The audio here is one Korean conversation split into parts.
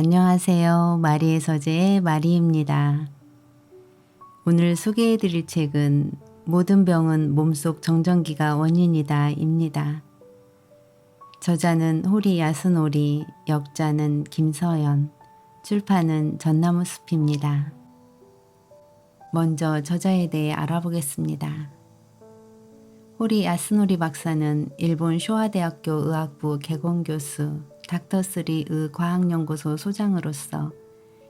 안녕하세요. 마리의 서재의 마리입니다. 오늘 소개해드릴 책은 모든 병은 몸속 정전기가 원인이다 입니다. 저자는 호리 야스노리, 역자는 김서연, 출판은 전나무숲입니다. 먼저 저자에 대해 알아보겠습니다. 호리 야스노리 박사는 일본 쇼와대학교 의학부 개공교수, 닥터3 의과학연구소 소장으로서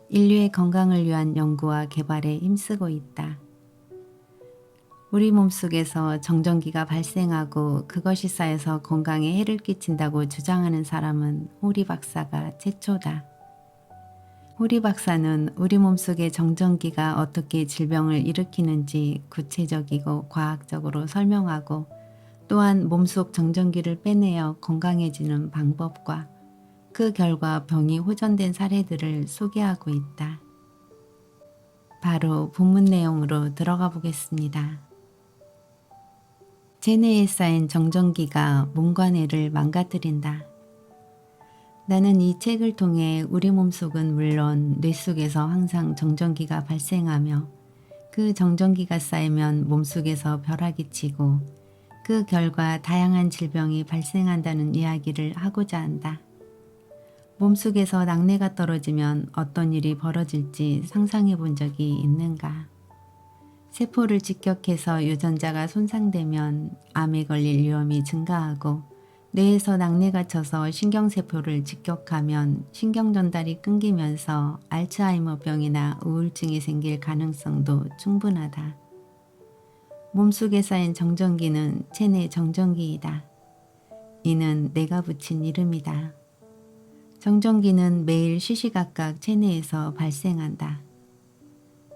인류의 건강을 위한 연구와 개발에 힘쓰고 있다. 우리 몸속에서 정전기가 발생하고 그것이 쌓여서 건강에 해를 끼친다고 주장하는 사람은 호리 박사가 최초다. 호리 박사는 우리 몸속의 정전기가 어떻게 질병을 일으키는지 구체적이고 과학적으로 설명하고 또한 몸속 정전기를 빼내어 건강해지는 방법과 그 결과 병이 호전된 사례들을 소개하고 있다. 바로 본문 내용으로 들어가 보겠습니다. 체내에 쌓인 정전기가 몸과 뇌를 망가뜨린다. 나는 이 책을 통해 우리 몸속은 물론 뇌 속에서 항상 정전기가 발생하며 그 정전기가 쌓이면 몸속에서 벼락이 치고 그 결과 다양한 질병이 발생한다는 이야기를 하고자 한다. 몸속에서 낙뢰가 떨어지면 어떤 일이 벌어질지 상상해 본 적이 있는가? 세포를 직격해서 유전자가 손상되면 암에 걸릴 위험이 증가하고 뇌에서 낙뢰가 쳐서 신경세포를 직격하면 신경전달이 끊기면서 알츠하이머병이나 우울증이 생길 가능성도 충분하다. 몸속에 쌓인 정전기는 체내 정전기이다. 이는 내가 붙인 이름이다. 정전기는 매일 시시각각 체내에서 발생한다.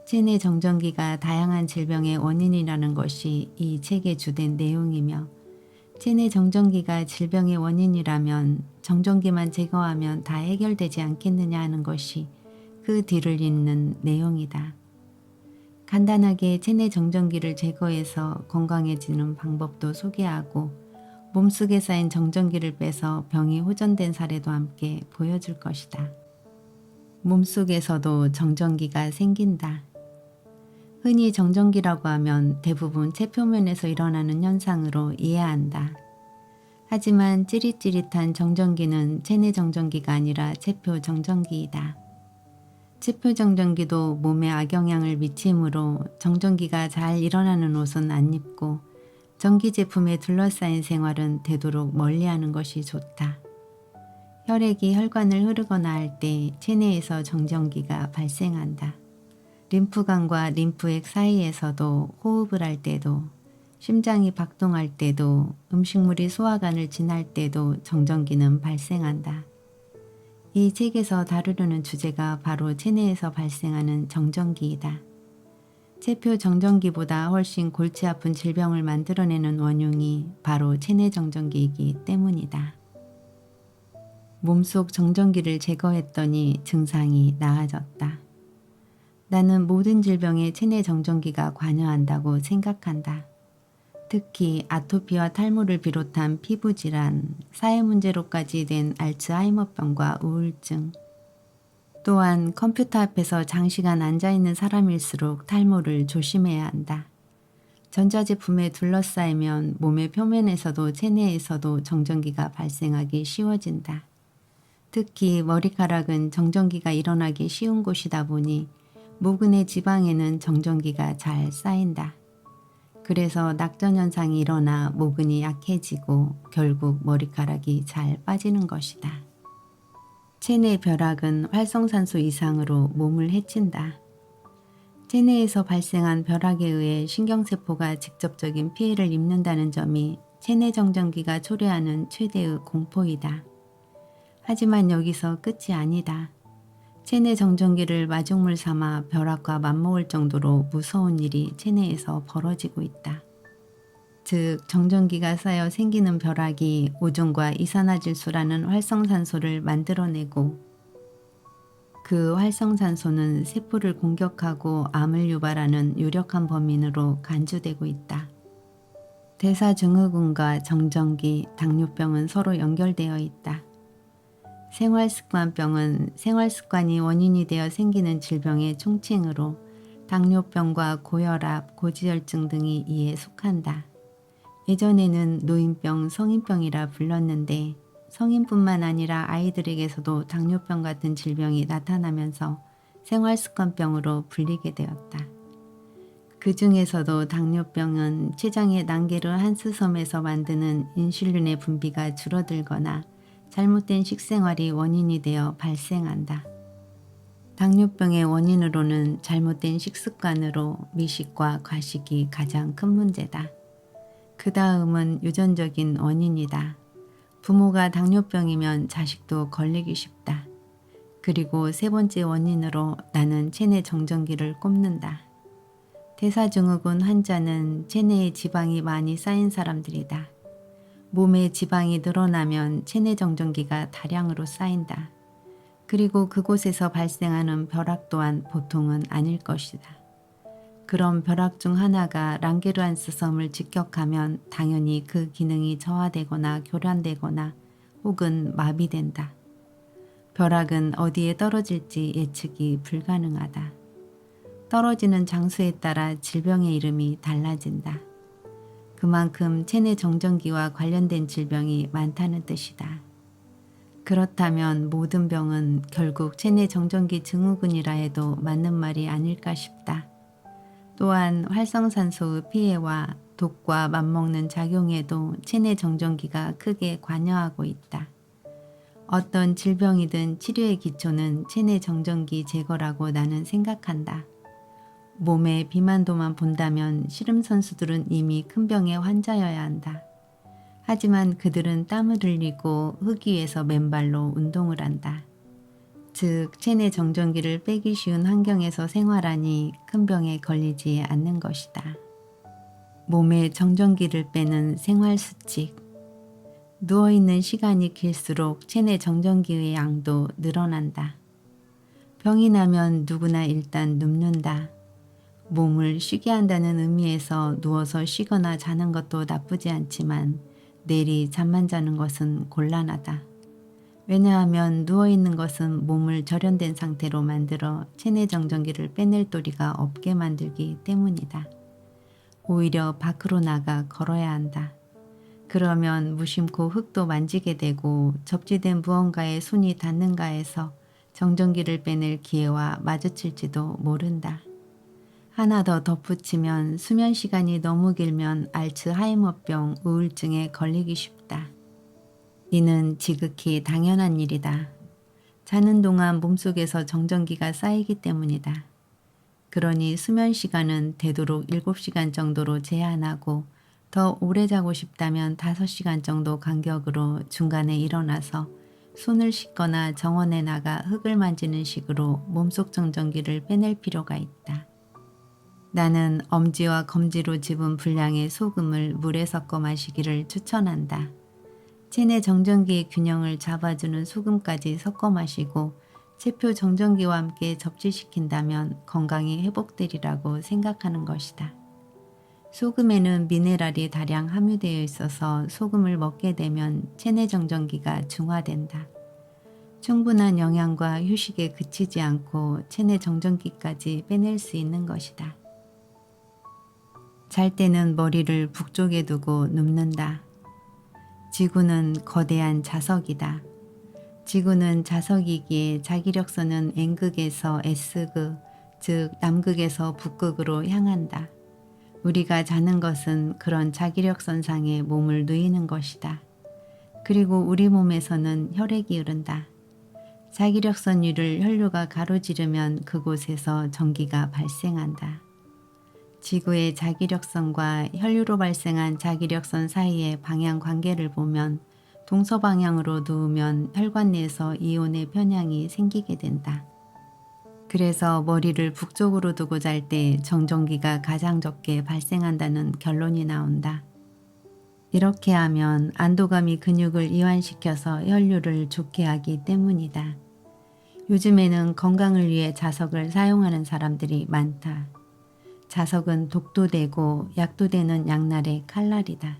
체내 정전기가 다양한 질병의 원인이라는 것이 이 책의 주된 내용이며 체내 정전기가 질병의 원인이라면 정전기만 제거하면 다 해결되지 않겠느냐 하는 것이 그 뒤를 잇는 내용이다. 간단하게 체내 정전기를 제거해서 건강해지는 방법도 소개하고 몸속에 쌓인 정전기를 빼서 병이 호전된 사례도 함께 보여줄 것이다. 몸속에서도 정전기가 생긴다. 흔히 정전기라고 하면 대부분 체표면에서 일어나는 현상으로 이해한다. 하지만 찌릿찌릿한 정전기는 체내 정전기가 아니라 체표 정전기이다. 체표 정전기도 몸에 악영향을 미치므로 정전기가 잘 일어나는 옷은 안 입고 전기 제품에 둘러싸인 생활은 되도록 멀리하는 것이 좋다. 혈액이 혈관을 흐르거나 할 때 체내에서 정전기가 발생한다. 림프관과 림프액 사이에서도 호흡을 할 때도 심장이 박동할 때도 음식물이 소화관을 지날 때도 정전기는 발생한다. 이 책에서 다루려는 주제가 바로 체내에서 발생하는 정전기이다. 체표 정전기보다 훨씬 골치 아픈 질병을 만들어내는 원흉이 바로 체내 정전기이기 때문이다. 몸속 정전기를 제거했더니 증상이 나아졌다. 나는 모든 질병에 체내 정전기가 관여한다고 생각한다. 특히 아토피와 탈모를 비롯한 피부질환, 사회문제로까지 된 알츠하이머병과 우울증, 또한 컴퓨터 앞에서 장시간 앉아있는 사람일수록 탈모를 조심해야 한다. 전자제품에 둘러싸이면 몸의 표면에서도 체내에서도 정전기가 발생하기 쉬워진다. 특히 머리카락은 정전기가 일어나기 쉬운 곳이다 보니 모근의 지방에는 정전기가 잘 쌓인다. 그래서 낙전 현상이 일어나 모근이 약해지고 결국 머리카락이 잘 빠지는 것이다. 체내 벼락은 활성산소 이상으로 몸을 해친다. 체내에서 발생한 벼락에 의해 신경세포가 직접적인 피해를 입는다는 점이 체내 정전기가 초래하는 최대의 공포이다. 하지만 여기서 끝이 아니다. 체내 정전기를 마중물 삼아 벼락과 맞먹을 정도로 무서운 일이 체내에서 벌어지고 있다. 즉 정전기가 쌓여 생기는 벼락이 오존과 이산화질소라는 활성산소를 만들어내고 그 활성산소는 세포를 공격하고 암을 유발하는 유력한 범인으로 간주되고 있다. 대사증후군과 정전기, 당뇨병은 서로 연결되어 있다. 생활습관병은 생활습관이 원인이 되어 생기는 질병의 총칭으로 당뇨병과 고혈압, 고지혈증 등이 이에 속한다. 예전에는 노인병, 성인병이라 불렀는데 성인뿐만 아니라 아이들에게서도 당뇨병 같은 질병이 나타나면서 생활습관병으로 불리게 되었다. 그 중에서도 당뇨병은 췌장의 난개를 한스섬에서 만드는 인슐린의 분비가 줄어들거나 잘못된 식생활이 원인이 되어 발생한다. 당뇨병의 원인으로는 잘못된 식습관으로 미식과 과식이 가장 큰 문제다. 그 다음은 유전적인 원인이다. 부모가 당뇨병이면 자식도 걸리기 쉽다. 그리고 세 번째 원인으로 나는 체내 정전기를 꼽는다. 대사증후군 환자는 체내에 지방이 많이 쌓인 사람들이다. 몸에 지방이 늘어나면 체내 정전기가 다량으로 쌓인다. 그리고 그곳에서 발생하는 벼락 또한 보통은 아닐 것이다. 그런 벼락 중 하나가 랑게르한스섬을 직격하면 당연히 그 기능이 저하되거나 교란되거나 혹은 마비된다. 벼락은 어디에 떨어질지 예측이 불가능하다. 떨어지는 장소에 따라 질병의 이름이 달라진다. 그만큼 체내 정전기와 관련된 질병이 많다는 뜻이다. 그렇다면 모든 병은 결국 체내 정전기 증후군이라 해도 맞는 말이 아닐까 싶다. 또한 활성산소의 피해와 독과 맞먹는 작용에도 체내 정전기가 크게 관여하고 있다. 어떤 질병이든 치료의 기초는 체내 정전기 제거라고 나는 생각한다. 몸의 비만도만 본다면 씨름 선수들은 이미 큰 병의 환자여야 한다. 하지만 그들은 땀을 흘리고 흙 위에서 맨발로 운동을 한다. 즉 체내 정전기를 빼기 쉬운 환경에서 생활하니 큰 병에 걸리지 않는 것이다. 몸에 정전기를 빼는 생활수칙. 누워있는 시간이 길수록 체내 정전기의 양도 늘어난다. 병이 나면 누구나 일단 눕는다. 몸을 쉬게 한다는 의미에서 누워서 쉬거나 자는 것도 나쁘지 않지만 내리 잠만 자는 것은 곤란하다. 왜냐하면 누워있는 것은 몸을 절연된 상태로 만들어 체내 정전기를 빼낼 도리가 없게 만들기 때문이다. 오히려 밖으로 나가 걸어야 한다. 그러면 무심코 흙도 만지게 되고 접지된 무언가에 손이 닿는가 해서 정전기를 빼낼 기회와 마주칠지도 모른다. 하나 더 덧붙이면 수면 시간이 너무 길면 알츠하이머병, 우울증에 걸리기 쉽다. 이는 지극히 당연한 일이다. 자는 동안 몸속에서 정전기가 쌓이기 때문이다. 그러니 수면 시간은 되도록 7시간 정도로 제한하고 더 오래 자고 싶다면 5시간 정도 간격으로 중간에 일어나서 손을 씻거나 정원에 나가 흙을 만지는 식으로 몸속 정전기를 빼낼 필요가 있다. 나는 엄지와 검지로 집은 분량의 소금을 물에 섞어 마시기를 추천한다. 체내 정전기의 균형을 잡아주는 소금까지 섞어 마시고 체표 정전기와 함께 접지시킨다면 건강이 회복되리라고 생각하는 것이다. 소금에는 미네랄이 다량 함유되어 있어서 소금을 먹게 되면 체내 정전기가 중화된다. 충분한 영양과 휴식에 그치지 않고 체내 정전기까지 빼낼 수 있는 것이다. 잘 때는 머리를 북쪽에 두고 눕는다. 지구는 거대한 자석이다. 지구는 자석이기에 자기력선은 N극에서 S극, 즉 남극에서 북극으로 향한다. 우리가 자는 것은 그런 자기력선상에 몸을 누이는 것이다. 그리고 우리 몸에서는 혈액이 흐른다. 자기력선 위를 혈류가 가로지르면 그곳에서 전기가 발생한다. 지구의 자기력선과 혈류로 발생한 자기력선 사이의 방향 관계를 보면 동서방향으로 누우면 혈관 내에서 이온의 편향이 생기게 된다. 그래서 머리를 북쪽으로 두고 잘 때 정전기가 가장 적게 발생한다는 결론이 나온다. 이렇게 하면 안도감이 근육을 이완시켜서 혈류를 좋게 하기 때문이다. 요즘에는 건강을 위해 자석을 사용하는 사람들이 많다. 자석은 독도 되고 약도 되는 양날의 칼날이다.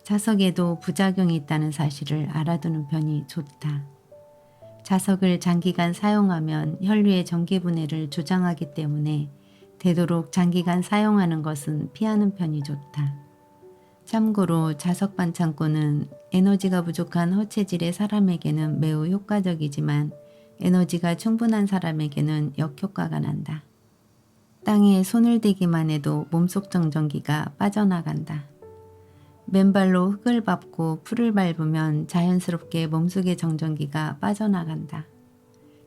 자석에도 부작용이 있다는 사실을 알아두는 편이 좋다. 자석을 장기간 사용하면 혈류의 전기분해를 조장하기 때문에 되도록 장기간 사용하는 것은 피하는 편이 좋다. 참고로 자석 반창고는 에너지가 부족한 허체질의 사람에게는 매우 효과적이지만 에너지가 충분한 사람에게는 역효과가 난다. 땅에 손을 대기만 해도 몸속 정전기가 빠져나간다. 맨발로 흙을 밟고 풀을 밟으면 자연스럽게 몸속의 정전기가 빠져나간다.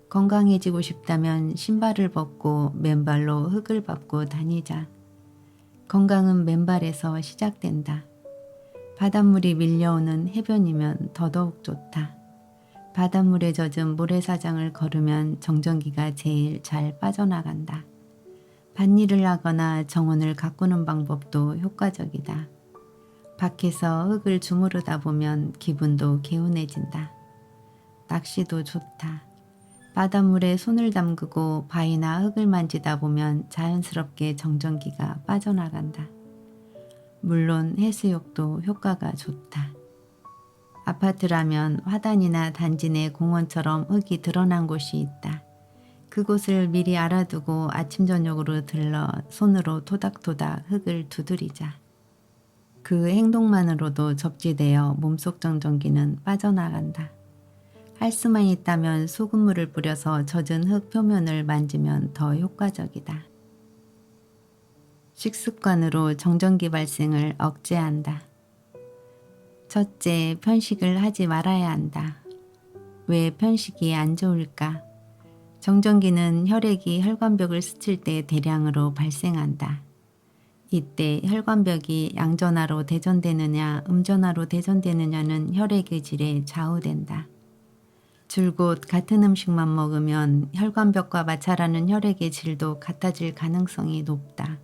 건강해지고 싶다면 신발을 벗고 맨발로 흙을 밟고 다니자. 건강은 맨발에서 시작된다. 바닷물이 밀려오는 해변이면 더더욱 좋다. 바닷물에 젖은 모래사장을 걸으면 정전기가 제일 잘 빠져나간다. 밭일을 하거나 정원을 가꾸는 방법도 효과적이다. 밖에서 흙을 주무르다 보면 기분도 개운해진다. 낚시도 좋다. 바닷물에 손을 담그고 바위나 흙을 만지다 보면 자연스럽게 정전기가 빠져나간다. 물론 해수욕도 효과가 좋다. 아파트라면 화단이나 단지 내 공원처럼 흙이 드러난 곳이 있다. 그곳을 미리 알아두고 아침 저녁으로 들러 손으로 토닥토닥 흙을 두드리자. 그 행동만으로도 접지되어 몸속 정전기는 빠져나간다. 할 수만 있다면 소금물을 뿌려서 젖은 흙 표면을 만지면 더 효과적이다. 식습관으로 정전기 발생을 억제한다. 첫째, 편식을 하지 말아야 한다. 왜 편식이 안 좋을까? 정전기는 혈액이 혈관벽을 스칠 때 대량으로 발생한다. 이때 혈관벽이 양전하로 대전되느냐 음전하로 대전되느냐는 혈액의 질에 좌우된다. 줄곧 같은 음식만 먹으면 혈관벽과 마찰하는 혈액의 질도 같아질 가능성이 높다.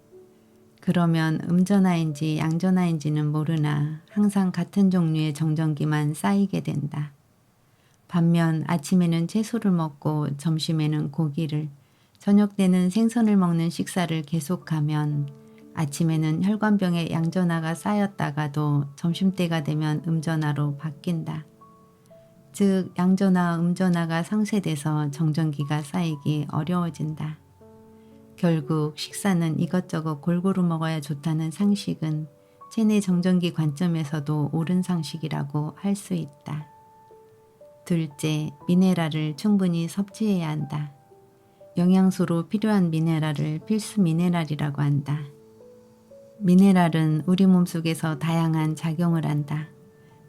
그러면 음전하인지 양전하인지는 모르나 항상 같은 종류의 정전기만 쌓이게 된다. 반면 아침에는 채소를 먹고 점심에는 고기를, 저녁 때는 생선을 먹는 식사를 계속하면 아침에는 혈관벽에 양전하가 쌓였다가도 점심때가 되면 음전하로 바뀐다. 즉 양전하, 음전하가 상쇄돼서 정전기가 쌓이기 어려워진다. 결국 식사는 이것저것 골고루 먹어야 좋다는 상식은 체내 정전기 관점에서도 옳은 상식이라고 할 수 있다. 둘째, 미네랄을 충분히 섭취해야 한다. 영양소로 필요한 미네랄을 필수 미네랄이라고 한다. 미네랄은 우리 몸속에서 다양한 작용을 한다.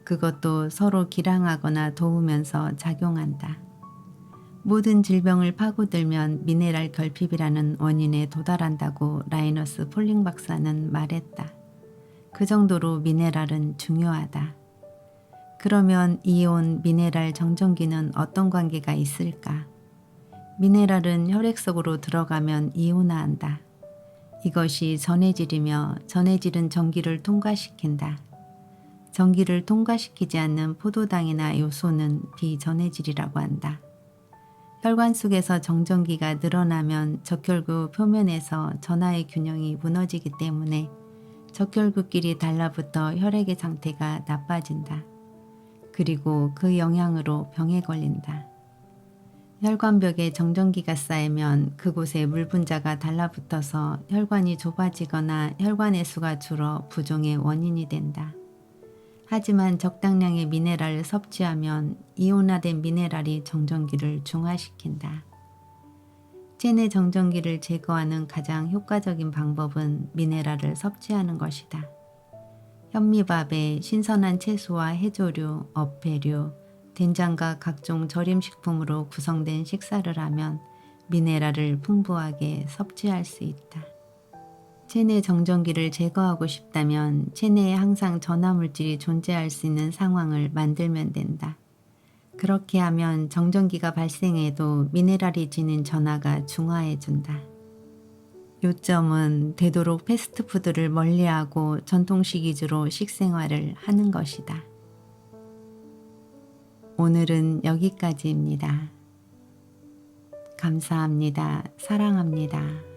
그것도 서로 기량하거나 도우면서 작용한다. 모든 질병을 파고들면 미네랄 결핍이라는 원인에 도달한다고 라이너스 폴링 박사는 말했다. 그 정도로 미네랄은 중요하다. 그러면 이온, 미네랄, 정전기는 어떤 관계가 있을까? 미네랄은 혈액 속으로 들어가면 이온화한다. 이것이 전해질이며 전해질은 전기를 통과시킨다. 전기를 통과시키지 않는 포도당이나 요소는 비전해질이라고 한다. 혈관 속에서 정전기가 늘어나면 적혈구 표면에서 전하의 균형이 무너지기 때문에 적혈구끼리 달라붙어 혈액의 상태가 나빠진다. 그리고 그 영향으로 병에 걸린다. 혈관벽에 정전기가 쌓이면 그곳에 물 분자가 달라붙어서 혈관이 좁아지거나 혈관의 수가 줄어 부종의 원인이 된다. 하지만 적당량의 미네랄을 섭취하면 이온화된 미네랄이 정전기를 중화시킨다. 체내 정전기를 제거하는 가장 효과적인 방법은 미네랄을 섭취하는 것이다. 현미밥에 신선한 채소와 해조류, 어패류, 된장과 각종 절임식품으로 구성된 식사를 하면 미네랄을 풍부하게 섭취할 수 있다. 체내 정전기를 제거하고 싶다면 체내에 항상 전하물질이 존재할 수 있는 상황을 만들면 된다. 그렇게 하면 정전기가 발생해도 미네랄이 지닌 전하가 중화해준다. 요점은 되도록 패스트푸드를 멀리하고 전통식 위주로 식생활을 하는 것이다. 오늘은 여기까지입니다. 감사합니다. 사랑합니다.